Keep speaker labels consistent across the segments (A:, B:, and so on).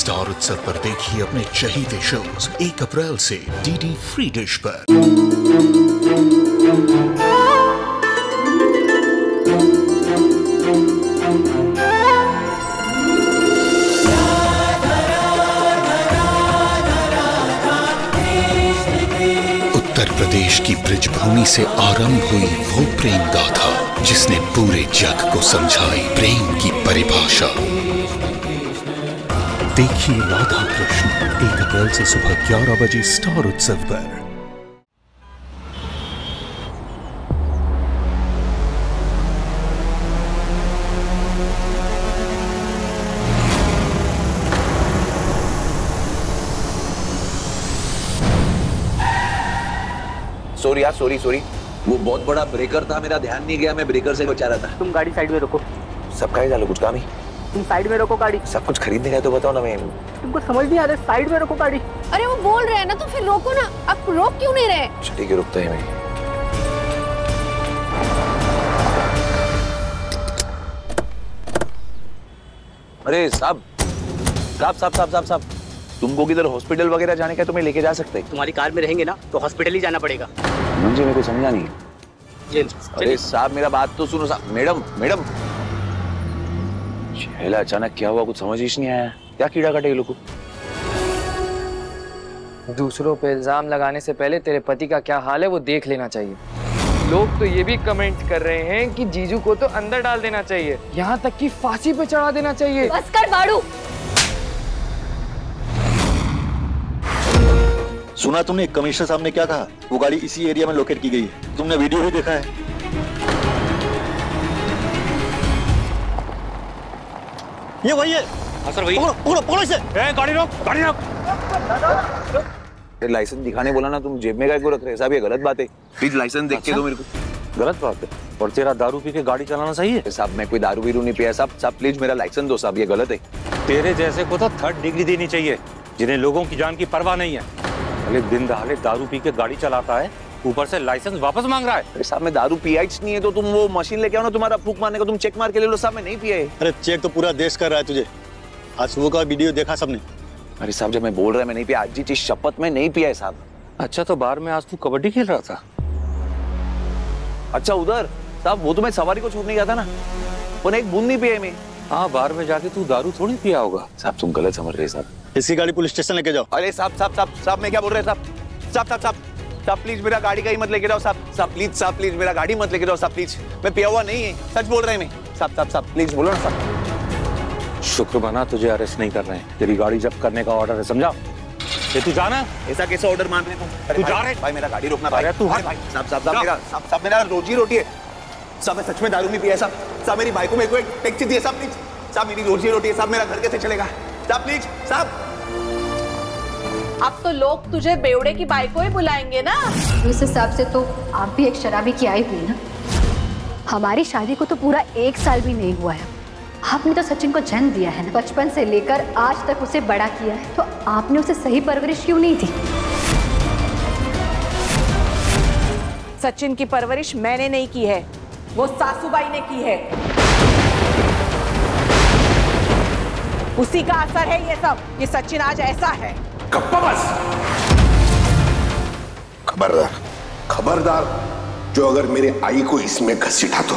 A: Star उत्सव पर देखिए अपने चहीते शोज 1 अप्रैल से डीडी फ्री डिश पर। उत्तर प्रदेश की ब्रिजभूमि से आरंभ हुई वो प्रेम गाथा जिसने पूरे जग को समझाई प्रेम की परिभाषा। देखिए राधा कृष्ण 1 अप्रैल से सुबह 11 बजे स्टार उत्सव पर।
B: सॉरी यार, सॉरी वो बहुत बड़ा ब्रेकर था, मेरा ध्यान नहीं गया, मैं ब्रेकर से बचा रहा था।
C: तुम गाड़ी साइड में रोको।
B: सब कहीं डालो, कुछ काम ही।
C: तुम साइड में रोको गाड़ी।
B: सब कुछ खरीदने गए तो बताओ ना। मैं
C: तुमको समझ नहीं आ रहा, साइड में रोको गाड़ी।
D: अरे वो बोल रहे हैं ना तो फिर रोको ना, आप रोक क्यों नहीं रहे?
B: ठीक है, रुकता है मैं। अरे साहब, तुमको किधर हॉस्पिटल वगैरह जाने का, तुम्हें लेके जा सकते हैं।
C: तुम्हारी कार में रहेंगे ना तो हॉस्पिटल ही जाना पड़ेगा।
B: मुझे मेरे को समझा नहीं। अरे साहब मेरा बात तो सुनो साहब। मैडम शैला, अचानक क्या हुआ, कुछ समझ ही नहीं आया। क्या कीड़ा काटे ये लोग को?
E: दूसरों पे इल्जाम लगाने से पहले तेरे पति का क्या हाल है वो देख लेना चाहिए। लोग तो ये भी कमेंट कर रहे हैं कि जीजू को तो अंदर डाल देना चाहिए, यहाँ तक कि फांसी पे चढ़ा देना चाहिए।
D: बस कर बाड़ू।
F: सुना तुमने कमिश्नर साहब ने क्या कहा? वो गाड़ी इसी एरिया में लोकेट की गई है। तुमने वीडियो भी देखा है? ये वही है।
C: हाँ सर वही।
F: पकड़ो इसे।
C: गाड़ी रोक।
B: लाइसेंस दिखाने बोला ना, तुम जेब में क्या क्यों रख रहे हैं साहब? ये गलत बात है। प्लीज लाइसेंस देख के दो मेरे को।
F: गलत बात है। और तेरा दारू पी के गाड़ी चलाना सही है?
B: साहब मैं कोई दारू बीरू नहीं पिया साहब। प्लीज मेरा लाइसेंस दो साहब, ये गलत है।
G: तेरे जैसे को तो 3rd डिग्री देनी चाहिए, जिन्हें लोगों की जान की परवाह नहीं है। अरे दिन दहाड़े दारू पी के गाड़ी चलाता है, ऊपर से लाइसेंस वापस मांग रहा है।
B: अरे साहब मैं दारू पिया ही नहीं है, तो तुम वो मशीन लेके आओ ना, तुम्हारा फूंक मारने का, तुम चेक मार के ले लो। साहब मैं नहीं पिया है।
F: अरे चेक तो पूरा देश कर रहा है तुझे। आज सुबह का वीडियो देखा सबने।
B: अरे साहब जब मैं बोल रहा है मैं नहीं पिया, आज जी चीज शपथ में नहीं पिया है साहब।
G: अच्छा तो बार में आज तू कबड्डी खेल रहा था?
B: अच्छा उधर साहब, वो तो मैं सवारी को छोड़ने गया था ना, वो एक बूंद नहीं पिया मैं।
G: हाँ बार में जाके तू दारू थोड़ी पिया होगा।
B: साहब तुम गलत समझ रहे साहब।
F: इसकी गाड़ी पुलिस स्टेशन लेके जाओ।
B: अरे साहब मैं क्या बोल रहे हैं साहब प्लीज मेरा गाड़ी का ही मत लेके जाओ साहब प्लीज मेरा गाड़ी मत लेके जाओ साहब प्लीज। मैं पिया हुआ नहीं है, सच बोल रहे हैं मैं। साहब प्लीज बोलो ना साहब।
G: शुक्र बना तुझे अरेस्ट नहीं कर रहे हैं, तेरी गाड़ी जब्त करने का ऑर्डर है, समझा? ये तू जाना।
B: ऐसा कैसा ऑर्डर मान रहे तुम?
G: तू जा रहे
B: भाई मेरा गाड़ी रोकना भाई।
G: तू
B: भाई साहब मेरा रोजी रोटी है साहब। मैं सच में दारू नहीं पिया साहब। मेरी बाइक को मेरे को एक टैक्सी दी है साहब, प्लीज साहब। मेरी रोजी रोटी है साहब, मेरा घर कैसे चलेगा साहब? प्लीज साहब।
D: अब तो लोग तुझे बेवड़े की बाइक को ही बुलाएंगे ना।
H: उस हिसाब से तो आप भी एक शराबी की आई हुई ना। हमारी शादी को तो पूरा 1 साल भी नहीं हुआ है। आपने तो सचिन को जन्म दिया है ना, बचपन से लेकर आज तक उसे बड़ा किया है, तो आपने उसे सही परवरिश क्यों नहीं दी?
D: सचिन की परवरिश मैंने नहीं की है, वो सासूबाई ने की है। उसी का असर है ये सब, ये सचिन आज ऐसा है।
I: खबरदार जो अगर मेरे आई को इसमें घसीटा तो।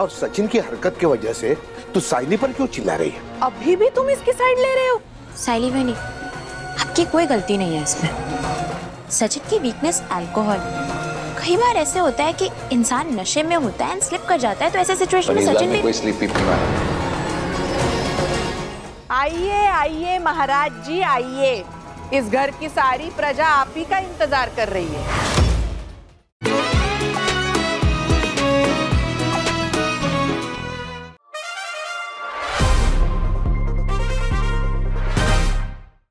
I: और सचिन की हरकत की वजह से तू साइली पर क्यों चिल्ला रही है?
D: अभी भी तुम इसकी साइड ले रहे हो?
J: साइली बहनी, आपकी कोई गलती नहीं है इसमें। सचिन की वीकनेस अल्कोहल। कई बार ऐसे होता है कि इंसान नशे में होता है, स्लिप कर जाता है, तो ऐसे सिचुएशन में सचिन भी।
B: कोई स्लिप नहीं मारा।
D: आइए महाराज जी आइए, इस घर की सारी प्रजा आप ही का इंतजार कर रही है।